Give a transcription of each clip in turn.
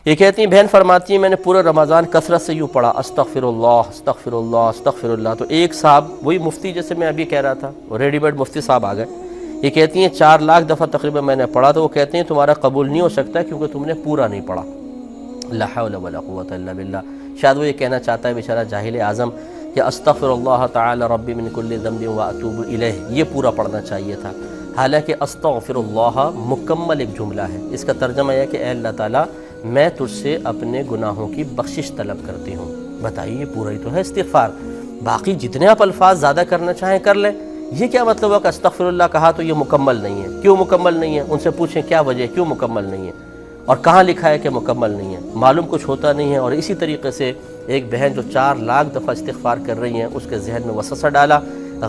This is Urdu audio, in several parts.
یہ کہتی ہیں بہن فرماتی ہیں میں نے پورا رمضان کثرت سے یوں پڑھا استغفراللہ استغفراللہ استغفراللہ، تو ایک صاحب وہی مفتی جیسے میں ابھی کہہ رہا تھا، وہ ریڈی میڈ مفتی صاحب آ گئے. یہ کہتی ہیں 4 لاکھ دفعہ تقریباً میں نے پڑھا، تو وہ کہتے ہیں تمہارا قبول نہیں ہو سکتا کیونکہ تم نے پورا نہیں پڑھا. لا حول ولا قوت الا باللہ. شاید وہ یہ کہنا چاہتا ہے بیچارہ جاہل اعظم کہ استغفر اللہ تعالی ربی من کل ذنب واتوب الیہ، یہ پورا پڑھنا چاہیے تھا. حالانکہ استغفر اللہ مکمل ایک جملہ ہے، اس کا ترجمہ یہ ہے کہ اے اللہ تعالیٰ میں تجھ سے اپنے گناہوں کی بخشش طلب کرتی ہوں. بتائیے یہ پورا ہی تو ہے استغفار. باقی جتنے آپ الفاظ زیادہ کرنا چاہیں کر لیں. یہ کیا مطلب ہے کہ استغفر اللہ کہا تو یہ مکمل نہیں ہے؟ کیوں مکمل نہیں ہے؟ ان سے پوچھیں کیا وجہ ہے کیوں مکمل نہیں ہے، اور کہاں لکھا ہے کہ مکمل نہیں ہے؟ معلوم کچھ ہوتا نہیں ہے. اور اسی طریقے سے ایک بہن جو 4 لاکھ دفعہ استغفار کر رہی ہیں، اس کے ذہن میں وسوسہ ڈالا،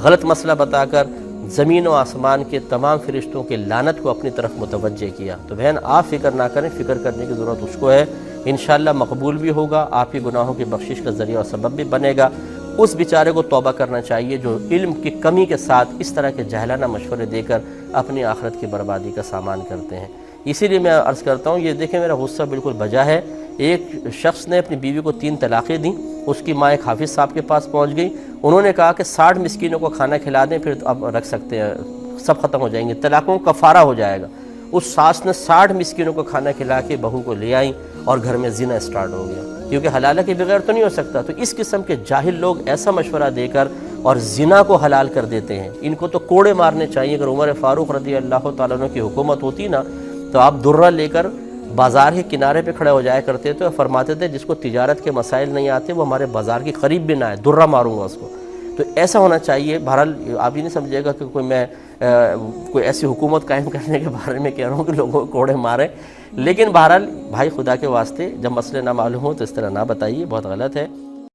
غلط مسئلہ بتا کر زمین و آسمان کے تمام فرشتوں کے لعنت کو اپنی طرف متوجہ کیا. تو بہن آپ فکر نہ کریں، فکر کرنے کی ضرورت اس کو ہے. انشاءاللہ مقبول بھی ہوگا، آپ کی گناہوں کی بخشش کا ذریعہ اور سبب بھی بنے گا. اس بیچارے کو توبہ کرنا چاہیے جو علم کی کمی کے ساتھ اس طرح کے جاہلانہ مشورے دے کر اپنی آخرت کی بربادی کا سامان کرتے ہیں. اسی لیے میں عرض کرتا ہوں، یہ دیکھیں میرا غصہ بالکل بجا ہے. ایک شخص نے اپنی بیوی کو 3 طلاقیں دیں. اس کی ماں ایک حافظ صاحب کے پاس پہنچ گئی. انہوں نے کہا کہ 60 مسکینوں کو کھانا کھلا دیں پھر اب رکھ سکتے ہیں، سب ختم ہو جائیں گے، طلاقوں کا کفارہ ہو جائے گا. اس ساس نے 60 مسکینوں کو کھانا کھلا کے بہو کو لے آئیں اور گھر میں زنا اسٹارٹ ہو گیا، کیونکہ حلالہ کے بغیر تو نہیں ہو سکتا. تو اس قسم کے جاہل لوگ ایسا مشورہ دے کر اور زنا کو حلال کر دیتے ہیں. ان کو تو کوڑے مارنے چاہیے. اگر عمر فاروق رضی اللہ تعالیٰ عنہ کی حکومت ہوتی نا تو آپ درہ لے کر بازار کے کنارے پہ کھڑے ہو جایا کرتے تھے اور فرماتے تھے جس کو تجارت کے مسائل نہیں آتے وہ ہمارے بازار کے قریب بھی نہ آئے، درہ ماروں گا اس کو. تو ایسا ہونا چاہیے. بہرحال آپ یہ نہیں سمجھے گا کہ میں کوئی ایسی حکومت قائم کرنے کے بارے میں کہہ رہا ہوں کہ لوگوں کو کوڑے ماریں. لیکن بہرحال بھائی خدا کے واسطے جب مسئلے نہ معلوم ہو تو اس طرح نہ بتائیے، بہت غلط ہے.